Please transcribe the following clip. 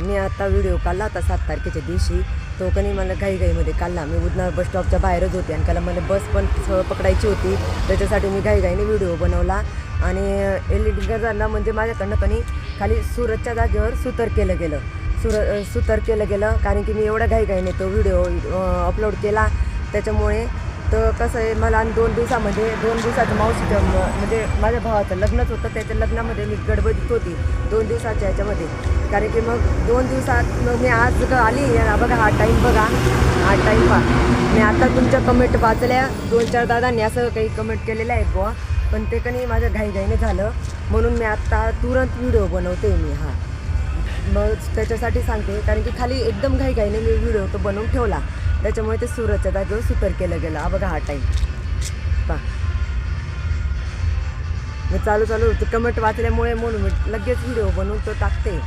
मी आता व्हिडिओ काढला होता 7 तारखेच्या दिवशी. तो कधी मला घाईघाईमध्ये काढला. मी उधना बस स्टॉपच्या बाहेरच होते आणि त्याला मला बस पण पकडायची होती. त्याच्यासाठी मी घाईघाईने व्हिडिओ बनवला आणि LED गजांना म्हणजे माझ्याकडनं कधी खाली सुरतच्या जागेवर सुतर केलं गेलं कारण की मी एवढ्या घाईघाईने तो व्हिडिओ अपलोड केला. त्याच्यामुळे तर कसं आहे, मला 2 दिवसाचं मावशीचं म्हणजे माझ्या भावाचं लग्नच होतं. त्याच्या लग्नामध्ये मी गडबडीत होती 2 दिवसाच्या ह्याच्यामध्ये. कारण की मग 2 दिवसात मग मी आज आली. बघा हा टाईम पहा. मी आता तुमच्या कमेंट वाचल्या. 2-4 दादांनी असं काही कमेंट केलेलं आहे बुवा, पण ते कधी माझ्या घाईघाईने झालं म्हणून मी आत्ता तुरंत व्हिडिओ बनवते मी. मग त्याच्यासाठी सांगते कारण की खाली एकदम घाईघाईने मी व्हिडिओ तो बनवून ठेवला. त्याच्यामुळे ते सुरतच्या जागेवर सुतर केलं गेलं. बघा हा टाईम पहा. मी चालू ते कमेंट वाचल्यामुळे म्हणून मी लगेच व्हिडिओ बनवून तो टाकते.